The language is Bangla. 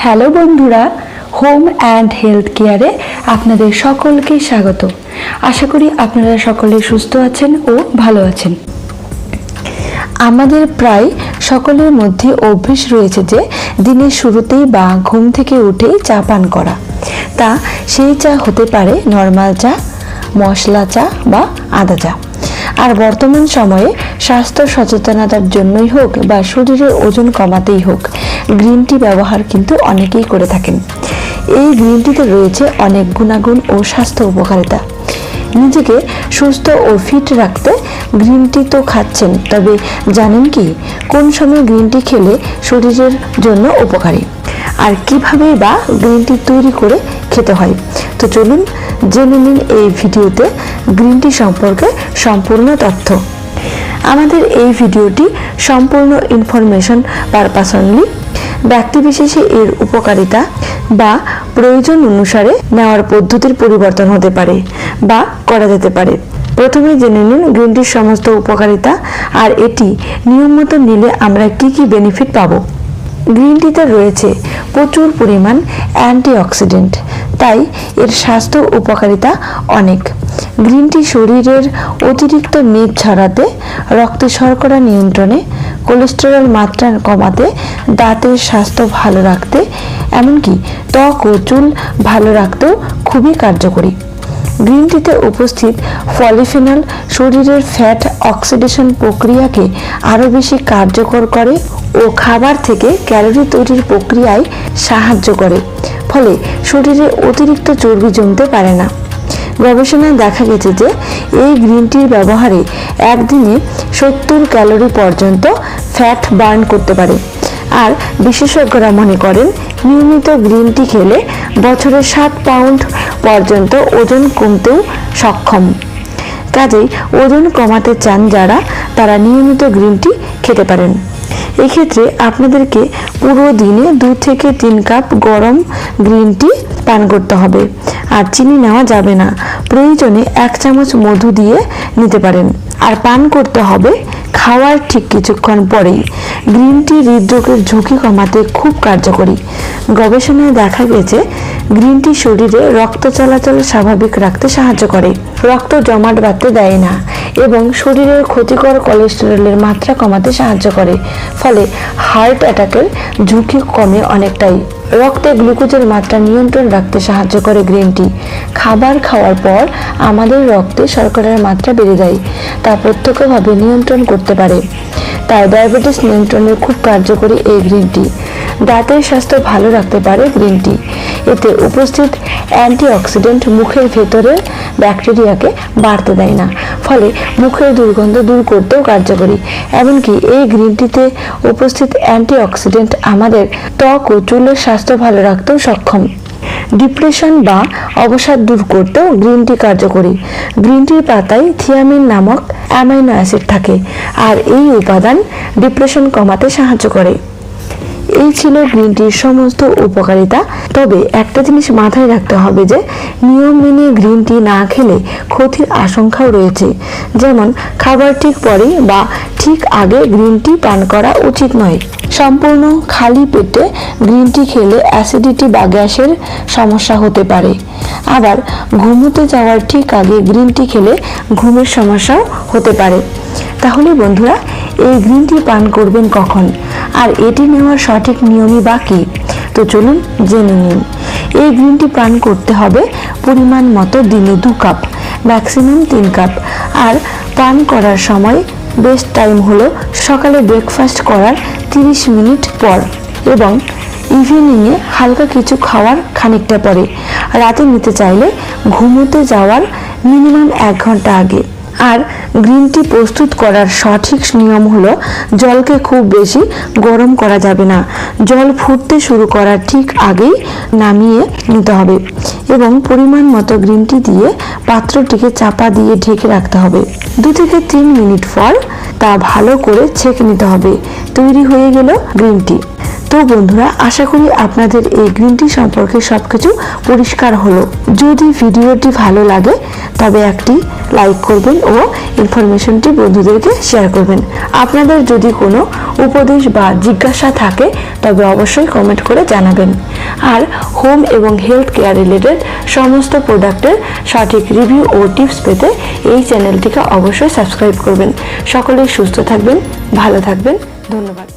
হ্যালো বন্ধুরা, হোম অ্যান্ড হেলথ কেয়ারে আপনাদের সকলকে স্বাগত। আশা করি আপনারা সকলে সুস্থ আছেন ও ভালো আছেন। আমাদের প্রায় সকলের মধ্যে অভ্যেস রয়েছে যে দিনের শুরুতেই বা ঘুম থেকে উঠেই চা পান করা। তা সেই চা হতে পারে নর্মাল চা, মশলা চা বা আদা চা। আর বর্তমান সময়ে স্বাস্থ্য সচেতনতার জন্যই হোক বা শরীরের ওজন কমাতেই হোক, গ্রিন টি ব্যবহার কিন্তু অনেকেই করে থাকেন। এই গ্রিন টিতে রয়েছে অনেক গুণাগুণ ও স্বাস্থ্য উপকারিতা। নিজেকে সুস্থ ও ফিট রাখতে গ্রিন টি তো খাচ্ছেন, তবে জানেন কি কোন সময় গ্রিন টি খেলে শরীরের জন্য উপকারী, আর কিভাবেই বা গ্রিন টি তৈরি করে খেতে হয়। তো চলুন জেনে নিন এই ভিডিওতে গ্রিন টি সম্পর্কে সম্পূর্ণ তথ্য। আমাদের এই ভিডিওটি সম্পূর্ণ ইনফরমেশন পারপাস অনলি। ব্যক্তিবিশেষে এর উপকারিতা বা প্রয়োজন অনুসারে নেওয়ার পদ্ধতির পরিবর্তন হতে পারে বা করা যেতে পারে। প্রথমে জেনে নিন গ্রিন টির সমস্ত উপকারিতা আর এটি নিয়মিত নিলে আমরা কি কি বেনিফিট পাবো। গ্রিন টিতে রয়েছে প্রচুর পরিমাণ অ্যান্টিঅক্সিডেন্ট, তাই এর স্বাস্থ্য উপকারিতা অনেক। গ্রিন টি শরীরের অতিরিক্ত মেদ ঝরাতে, রক্তে শর্করা নিয়ন্ত্রণে, কোলেস্টেরল মাত্রা কমাতে, দাঁতের স্বাস্থ্য ভালো রাখতে, এমনকি ত্বক ও চুল ভালো রাখতেও খুবই কার্যকরী। গ্রিন টিতে উপস্থিত পলিফেনল শরীরের ফ্যাট অক্সিডেশন প্রক্রিয়াকে আরও বেশি কার্যকর করে ও খাবার থেকে ক্যালোরি তৈরির প্রক্রিয়ায় সাহায্য করে, ফলে শরীরে অতিরিক্ত চর্বি জমতে পারে না। গবেষণায় দেখা গেছে যে এই গ্রিন টির ব্যবহারে একদিনে 70 ক্যালোরি পর্যন্ত ফ্যাট বার্ন করতে পারে। আর বিশেষজ্ঞরা মনে করেন নিয়মিত গ্রিন টি খেলে বছরে 7 পাউন্ড পর্যন্ত ওজন কমতেও সক্ষম। কাজেই ওজন কমাতে চান যারা, তারা নিয়মিত গ্রিন টি খেতে পারেন। এক্ষেত্রে আপনাদেরকে পুরো দিনে 2 থেকে 3 কাপ গরম গ্রিন টি পান করতে হবে, আর চিনি নেওয়া যাবে না। প্রয়োজনে 1 চামচ মধু দিয়ে নিতে পারেন, আর পান করতে হবে খাওয়ার ঠিক কিছুক্ষণ পরেই। গ্রিন টি হৃদরোগের ঝুঁকি কমাতে খুব কার্যকরী। গবেষণায় দেখা গেছে গ্রিন টি শরীরে রক্ত চলাচল স্বাভাবিক রাখতে সাহায্য করে, রক্ত জমাট বাঁধতে দেয় না এবং শরীরের ক্ষতিকর কোলেস্টেরলের মাত্রা কমাতে সাহায্য করে, ফলে হার্ট অ্যাটাকের ঝুঁকি কমে অনেকটাই। রক্তে গ্লুকোজের মাত্রা নিয়ন্ত্রণ রাখতে সাহায্য করে গ্রিন টি। খাবার খাওয়ার পর আমাদের রক্তে শর্করার মাত্রা বেড়ে যায়, তা প্রত্যক্ষভাবে নিয়ন্ত্রণ করতে পারে। তাই ডায়াবেটিস নিয়ন্ত্রণে খুব কার্যকরী এই গ্রিন টি। দাঁতের স্বাস্থ্য ভালো রাখতে পারে গ্রিন টি। এতে উপস্থিত অ্যান্টিঅক্সিডেন্ট মুখের ভেতরের ব্যাকটেরিয়াকে বাড়তে দেয় না, ফলে মুখের দুর্গন্ধ দূর করতেও কার্যকরী। এমনকি এই গ্রিন টিতে উপস্থিত অ্যান্টিঅক্সিডেন্ট আমাদের ত্বক ও চুলের স্বাস্থ্য ভালো রাখতেও সক্ষম। ডিপ্রেশন বা অবসাদ দূর করতেও গ্রিন টি কার্যকরী। গ্রিন টির পাতায় থিয়ামিন নামক অ্যামাইনো অ্যাসিড থাকে, আর এই উপাদান ডিপ্রেশন কমাতে সাহায্য করে। এই ছিল গ্রিন টির সমস্ত উপকারিতা। তবে একটা জিনিস মাথায় রাখতে হবে যে নিয়ম মেনে গ্রিন টি না খেলে ক্ষতির আশঙ্কাও রয়েছে। যেমন খাবার ঠিক পরে বা ঠিক আগে গ্রিন টি পান করা উচিত নয়। সম্পূর্ণ খালি পেটে গ্রিন টি খেলে অ্যাসিডিটি বা গ্যাসের সমস্যা হতে পারে। আবার ঘুমোতে যাওয়ার ঠিক আগে গ্রিন টি খেলে ঘুমের সমস্যাও হতে পারে। তাহলে বন্ধুরা, এই গ্রিন টি পান করবেন কখন, আর এটি নেওয়ার সঠিক নিয়মই বা কি? তো চলুন জেনে নিন। এই গ্রিন টি পান করতে হবে পরিমাণ মতো, দিনে 2 কাপ, ম্যাক্সিমাম 3 কাপ। আর পান করার সময় বেস্ট টাইম হলো সকালে ব্রেকফাস্ট করার 30 মিনিট পর এবং ইভিনিংয়ে হালকা কিছু খাওয়ার খানিকটা পরে। রাতে নিতে চাইলে ঘুমোতে যাওয়ার মিনিমাম 1 ঘন্টা আগে। আর গ্রিন টি প্রস্তুত করার সঠিক নিয়ম হলো জলকে খুব বেশি গরম করা যাবে না। জল ফুটতে শুরু করার ঠিক আগেই নামিয়ে নিতে হবে এবং পরিমাণ মতো গ্রিন টি দিয়ে পাত্রটিকে চাপা দিয়ে ঢেকে রাখতে হবে। 2 থেকে 3 মিনিট পর তা ভালো করে ছেঁকে নিতে হবে। তৈরি হয়ে গেল গ্রিন টি। তো তো বন্ধুরা, আশা করি আপনাদের এই গ্রিন টি সম্পর্কে সবকিছু পরিষ্কার হলো। যদি ভিডিওটি ভালো লাগে তবে একটি লাইক করবেন ও ইনফরমেশনটি বন্ধুদেরকে শেয়ার করবেন। আপনাদের যদি কোনো উপদেশ বা জিজ্ঞাসা থাকে তবে অবশ্যই কমেন্ট করে জানাবেন। আর হোম এবং হেলথ কেয়ার রিলেটেড সমস্ত প্রোডাক্টের সঠিক রিভিউ ও টিপস পেতে এই চ্যানেলটিকে অবশ্যই সাবস্ক্রাইব করবেন। সকলেই সুস্থ থাকবেন, ভালো থাকবেন। ধন্যবাদ।